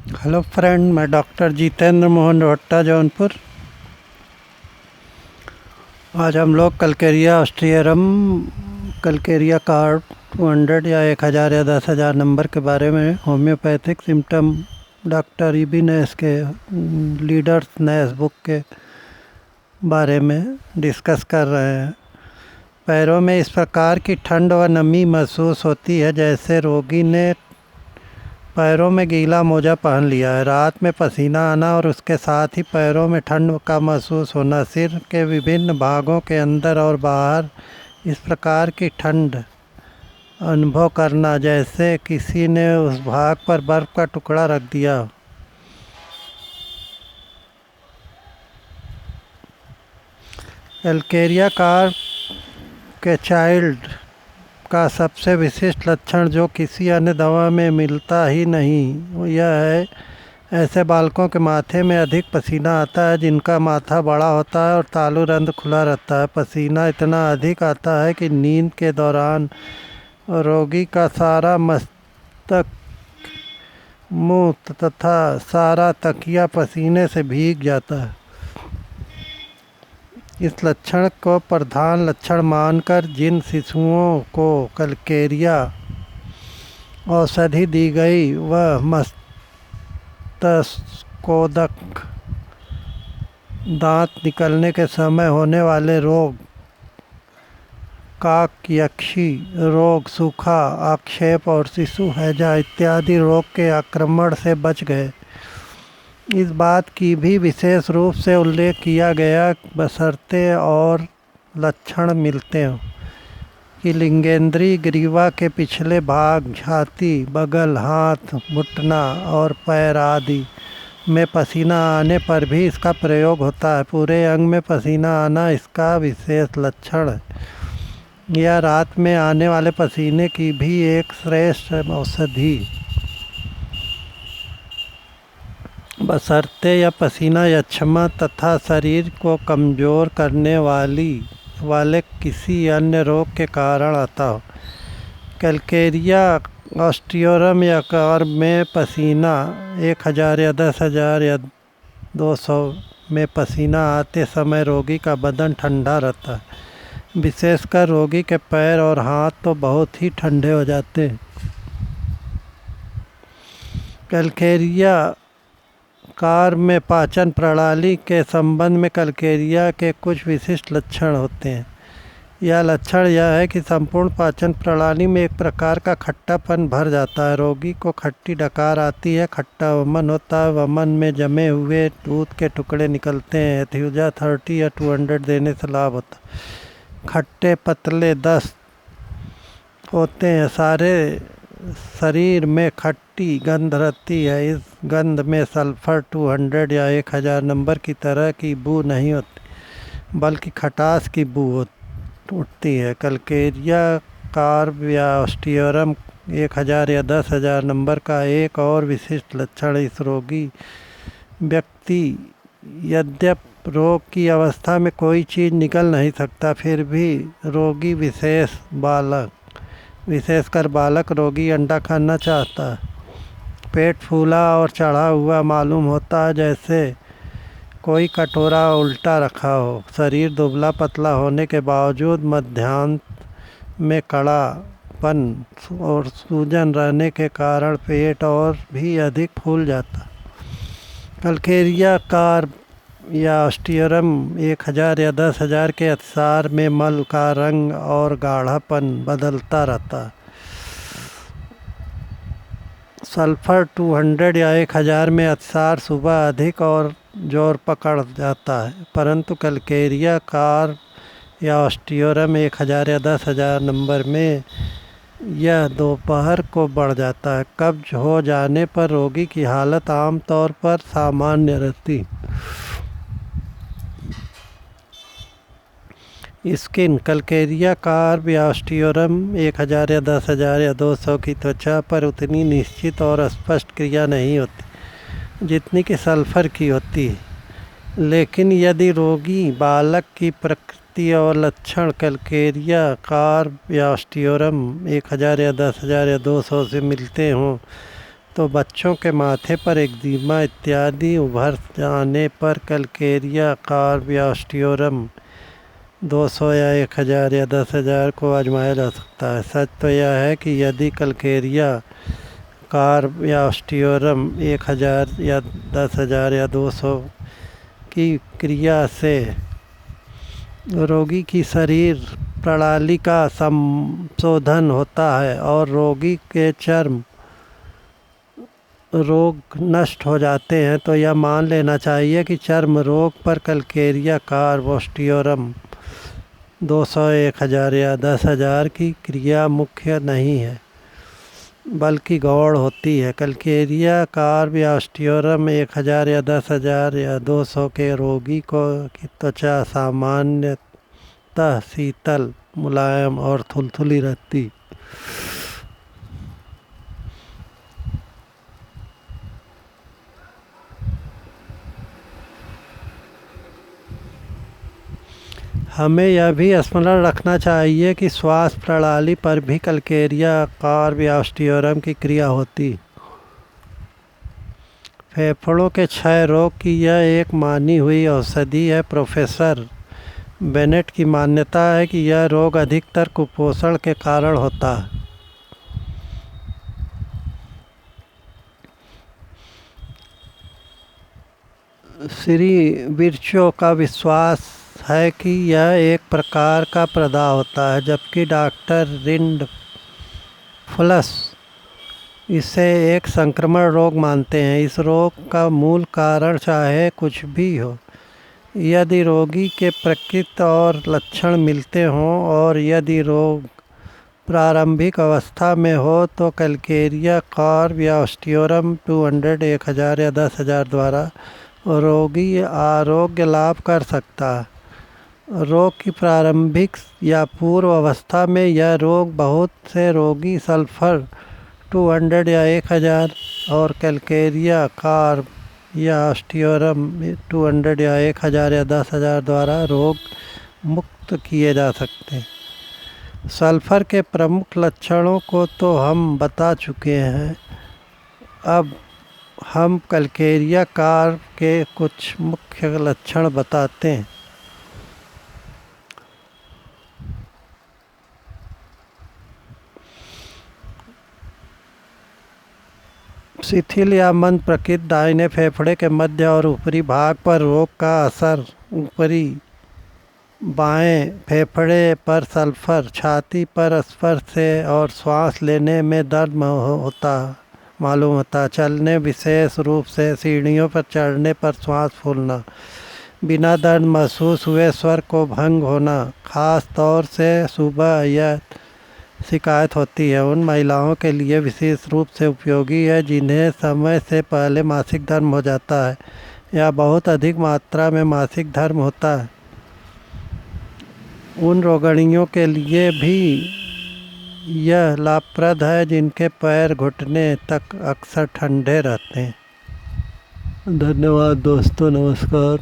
Hello friend, मैं doctor Jitendra Mohan रोहट्टा, Jaunpur. आज हम लोग कलकेरिया ऑस्ट्रियरम कलकेरिया कार्प 200 या 1000 या 10,000 नंबर के बारे में होम्योपैथिक सिम्टम डॉक्टर ईबी नैस के लीडर्स नैस बुक के बारे में डिस्कस कर रहे हैं। पैरों में इस प्रकार की ठंड व नमी महसूस होती है जैसे रोगी ने पैरों में गीला मोजा पहन लिया है। रात में पसीना आना और उसके साथ ही पैरों में ठंड का महसूस होना। सिर के विभिन्न भागों के अंदर और बाहर इस प्रकार की ठंड अनुभव करना जैसे किसी ने उस भाग पर बर्फ़ का टुकड़ा रख दिया। एल्केरिया कार्प के चाइल्ड का सबसे विशिष्ट लक्षण जो किसी अन्य दवा में मिलता ही नहीं, यह है ऐसे बालकों के माथे में अधिक पसीना आता है जिनका माथा बड़ा होता है और तालु रंध्र खुला रहता है। पसीना इतना अधिक आता है कि नींद के दौरान रोगी का सारा मस्तक, मुंह तथा सारा तकिया पसीने से भीग जाता है। इस लक्षण को प्रधान लक्षण मानकर जिन शिशुओं को कलकेरिया औषधि दी गई वह मस्तिष्कोदक, दांत निकलने के समय होने वाले रोग, काकयक्षी रोग, सूखा, आक्षेप और शिशु हैजा इत्यादि रोग के आक्रमण से बच गए। इस बात की भी विशेष रूप से उल्लेख किया गया बशर्ते और लक्षण मिलते हों कि लिंगेंद्री ग्रीवा के पिछले भाग, छाती, बगल, हाथ, घुटना और पैर आदि में पसीना आने पर भी इसका प्रयोग होता है। पूरे अंग में पसीना आना इसका विशेष लक्षण है। यह रात में आने वाले पसीने की भी एक श्रेष्ठ औषधि बशर्ते यह पसीना यक्षमा तथा शरीर को कमज़ोर करने वाले किसी अन्य रोग के कारण आता हो। कलकेरिया ऑस्ट्रियोरम या कार्प में पसीना 1000 या 10,000 या 200 में पसीना आते समय रोगी का बदन ठंडा रहता है। विशेषकर रोगी के पैर और हाथ तो बहुत ही ठंडे हो जाते हैं। कलकेरिया कार्प में पाचन प्रणाली के संबंध में कलकेरिया के कुछ विशिष्ट लक्षण होते हैं। यह लक्षण यह है कि संपूर्ण पाचन प्रणाली में एक प्रकार का खट्टापन भर जाता है। रोगी को खट्टी डकार आती है, खट्टा वमन होता है, वमन में जमे हुए दूध के टुकड़े निकलते हैं। एथ्यूजा 30 या 200 देने से लाभ होता है। खट्टे पतले दस्त होते हैं। सारे शरीर में खट्टी गंध रहती है। इस गंध में सल्फर 200 या 1000 नंबर की तरह की बू नहीं होती बल्कि खटास की बू उठती है। कलकेरिया कार्प या ऑस्ट्रियोरम 1000 या 10,000 नंबर का एक और विशिष्ट लक्षण इस रोगी व्यक्ति यद्यपि रोग की अवस्था में कोई चीज़ निकल नहीं सकता, फिर भी रोगी विशेषकर बालक रोगी अंडा खाना चाहता है। पेट फूला और चढ़ा हुआ मालूम होता है जैसे कोई कटोरा उल्टा रखा हो। शरीर दुबला पतला होने के बावजूद मध्यांत में कड़ापन और सूजन रहने के कारण पेट और भी अधिक फूल जाता। कलकेरिया कार्प या ऑस्ट्रियोरम 1000 या 10,000 के अतिसार में मल का रंग और गाढ़ापन बदलता रहता है। सल्फर 200 या 1000 में अतिसार सुबह अधिक और जोर पकड़ जाता है, परंतु कलकेरिया कार्प या ऑस्ट्रियोरम 1000 या 10,000 नंबर में यह दोपहर को बढ़ जाता है। कब्ज हो जाने पर रोगी की हालत आमतौर पर सामान्य रहती। स्किन कलकेरिया कार्प या ऑस्ट्रियोरम 1000 या 10,000 या 200 की त्वचा पर उतनी निश्चित और स्पष्ट क्रिया नहीं होती जितनी कि सल्फर की होती है। लेकिन यदि रोगी बालक की प्रकृति और लक्षण कलकेरिया कार्प या ऑस्ट्रियोरम 1000 या 10,000 या 200 से मिलते हों तो बच्चों के माथे पर एक्जिमा इत्यादि उभर जाने पर कैल्केरिया कार्ब या ऑस्टियोरम 200 या 1000 या 10,000 को आजमाया जा सकता है। सच तो यह है कि यदि कैल्केरिया कार्ब या ऑस्टियोरम 1000 या 10,000 या 200 की क्रिया से रोगी की शरीर प्रणाली का संशोधन होता है और रोगी के चर्म रोग नष्ट हो जाते हैं, तो यह मान लेना चाहिए कि चर्म रोग पर कैल्केरिया कार्ब ऑस्टियोरम 200, 1000 या 10,000 की क्रिया मुख्य नहीं है, बल्कि गौण होती है। कैल्केरिया कार्ब या ऑस्टियोरम 1000 या 10,000 या 200 के रोगी की त्वचा सामान्यतः शीतल, मुलायम और थुलथुली रहती। हमें यह भी स्मरण रखना चाहिए कि श्वास प्रणाली पर भी कैल्केरिया कार्ब या ऑस्टियोरम की क्रिया होती। फेफड़ों के क्षय रोग की यह एक मानी हुई औषधि है। प्रोफेसर बेनेट की मान्यता है कि यह रोग अधिकतर कुपोषण के कारण होता है। श्री विर्चो का विश्वास है कि यह एक प्रकार का प्रदाह होता है, जबकि डॉक्टर रिंडफुल्स इसे एक संक्रमण रोग मानते हैं। इस रोग का मूल कारण चाहे कुछ भी हो, यदि रोगी के प्रकृति और लक्षण मिलते हों और यदि रोग प्रारंभिक अवस्था में हो, तो कैल्केरिया कार्ब या ऑस्टियोरम 200, 1000 या 10,000 द्वारा रोगी आरोग्य लाभ कर सकता है। रोग की प्रारंभिक या पूर्व अवस्था में यह रोग बहुत से रोगी सल्फर 200 या 1000 और कैल्केरिया कार्ब या ऑस्टियोरम 200 या 1000 या 10,000 द्वारा रोग मुक्त किए जा सकते हैं। सल्फर के प्रमुख लक्षणों को तो हम बता चुके हैं। अब हम कैल्केरिया कार्ब के कुछ मुख्य लक्षण बताते हैं। शिथिल या मंद प्रकृति, दाहिने फेफड़े के मध्य और ऊपरी भाग पर रोग का असर, ऊपरी बाएं फेफड़े पर सल्फर, छाती पर स्पर्श से और सांस लेने में दर्द मालूम होता, चलने विशेष रूप से सीढ़ियों पर चढ़ने पर सांस फूलना, बिना दर्द महसूस हुए स्वर को भंग होना, खास तौर से सुबह यह शिकायत होती है। उन महिलाओं के लिए विशेष रूप से उपयोगी है जिन्हें समय से पहले मासिक धर्म हो जाता है या बहुत अधिक मात्रा में मासिक धर्म होता है। उन रोगिणियों के लिए भी यह लाभप्रद है जिनके पैर घुटने तक अक्सर ठंडे रहते हैं। धन्यवाद दोस्तों, नमस्कार।